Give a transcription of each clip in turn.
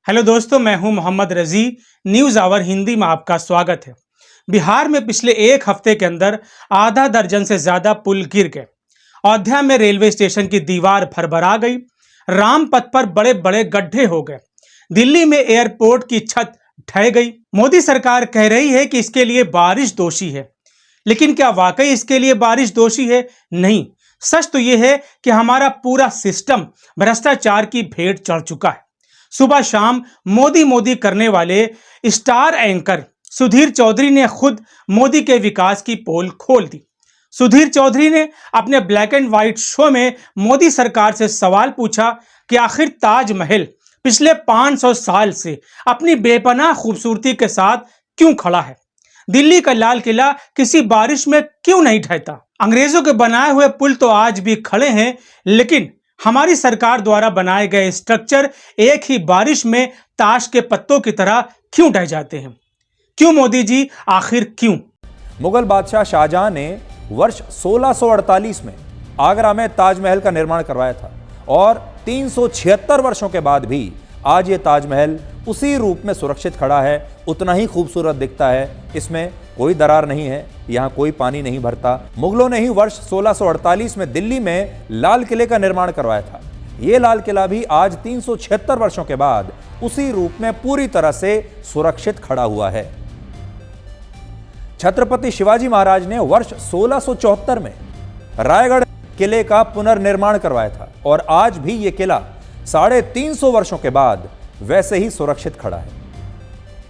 Hello दोस्तों, मैं हूं मोहम्मद रजी। न्यूज़ आवर हिंदी में आपका स्वागत है। बिहार में पिछले एक हफ्ते के अंदर आधा दर्जन से ज्यादा पुल गिर गए। अयोध्या में रेलवे स्टेशन की दीवार भरभरा गई। रामपथ पर बड़े बड़े गड्ढे हो गए। दिल्ली में एयरपोर्ट की छत ढह गई। मोदी सरकार कह रही है कि इसके लिए बारिश दोषी है, लेकिन क्या वाकई इसके लिए बारिश दोषी है? नहीं। सच तो यह है कि हमारा पूरा सिस्टम भ्रष्टाचार की भेंट चढ़ चुका है। सुबह शाम मोदी मोदी करने वाले स्टार एंकर सुधीर चौधरी ने खुद मोदी के विकास की पोल खोल दी। सुधीर चौधरी ने अपने ब्लैक एंड व्हाइट शो में मोदी सरकार से सवाल पूछा कि आखिर ताजमहल पिछले 500 साल से अपनी बेपनाह खूबसूरती के साथ क्यों खड़ा है? दिल्ली का लाल किला किसी बारिश में क्यों नहीं ढहता? अंग्रेजों के बनाए हुए पुल तो आज भी खड़े हैं, लेकिन हमारी सरकार द्वारा बनाए गए स्ट्रक्चर एक ही बारिश में ताश के पत्तों की तरह क्यों ढह जाते हैं? क्यों मोदी जी, आखिर क्यों? मुगल बादशाह शाहजहां ने वर्ष 1648 में आगरा में ताजमहल का निर्माण करवाया था और 376 वर्षों के बाद भी आज ये ताजमहल उसी रूप में सुरक्षित खड़ा है, उतना ही खूबसूरत दिखता है। इसमें कोई दरार नहीं है, यहाँ कोई पानी नहीं भरता। मुगलों ने ही वर्ष 1648 में दिल्ली में लाल किले का निर्माण करवाया था। ये लाल किला भी आज 376 वर्षों के बाद उसी रूप में पूरी तरह से सुरक्षित खड़ा हुआ है। छत्रपति शिवाजी महाराज ने वर्ष 1674 में रायगढ़ किले का पुनर्निर्माण करवाया था और आज भी यह किला 350 वर्षों के बाद वैसे ही सुरक्षित खड़ा है।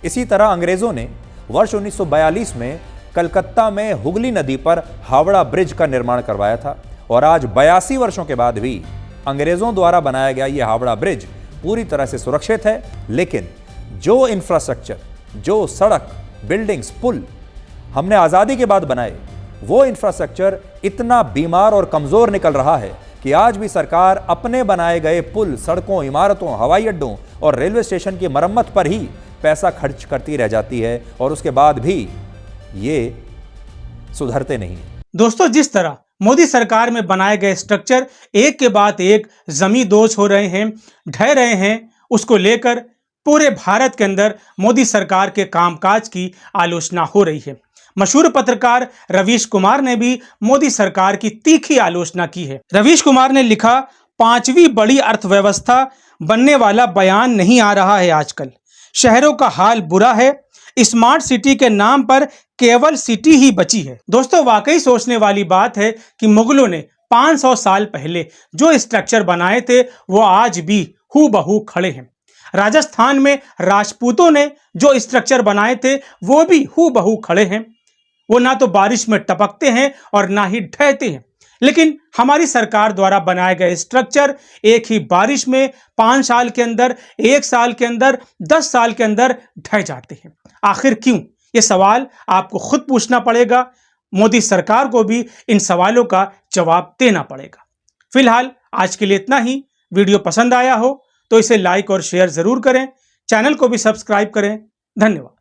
इसी तरह अंग्रेजों ने वर्ष 1942 में कलकत्ता में हुगली नदी पर हावड़ा ब्रिज का निर्माण करवाया था और आज 82 वर्षों के बाद भी अंग्रेजों द्वारा बनाया गया यह हावड़ा ब्रिज पूरी तरह से सुरक्षित है। लेकिन जो इंफ्रास्ट्रक्चर, जो सड़क, बिल्डिंग्स, पुल हमने आज़ादी के बाद बनाए, वो इंफ्रास्ट्रक्चर इतना बीमार और कमज़ोर निकल रहा है कि आज भी सरकार अपने बनाए गए पुल, सड़कों, इमारतों, हवाई अड्डों और रेलवे स्टेशन की मरम्मत पर ही पैसा खर्च करती रह जाती है और उसके बाद भी ये सुधरते नहीं। दोस्तों, जिस तरह मोदी सरकार में बनाए गए स्ट्रक्चर एक के बाद एक जमींदोज हो रहे हैं, ढह रहे हैं, उसको लेकर पूरे भारत के अंदर मोदी सरकार के कामकाज की आलोचना हो रही है। मशहूर पत्रकार रवीश कुमार ने भी मोदी सरकार की तीखी आलोचना की है। रवीश कुमार ने लिखा, 5वीं बड़ी अर्थव्यवस्था बनने वाला बयान नहीं आ रहा है आजकल। शहरों का हाल बुरा है। स्मार्ट सिटी के नाम पर केवल सिटी ही बची है। दोस्तों, वाकई सोचने वाली बात है कि मुगलों ने 500 साल पहले जो स्ट्रक्चर बनाए थे वो आज भी हूबहू खड़े हैं। राजस्थान में राजपूतों ने जो स्ट्रक्चर बनाए थे वो भी हूबहू खड़े हैं। वो ना तो बारिश में टपकते हैं और ना ही ढहते हैं। लेकिन हमारी सरकार द्वारा बनाए गए स्ट्रक्चर एक ही बारिश में 5 साल के अंदर, 1 साल के अंदर, 10 साल के अंदर ढह जाते हैं। आखिर क्यों? ये सवाल आपको खुद पूछना पड़ेगा। मोदी सरकार को भी इन सवालों का जवाब देना पड़ेगा। फिलहाल आज के लिए इतना ही। वीडियो पसंद आया हो तो इसे लाइक और शेयर जरूर करें। चैनल को भी सब्सक्राइब करें। धन्यवाद।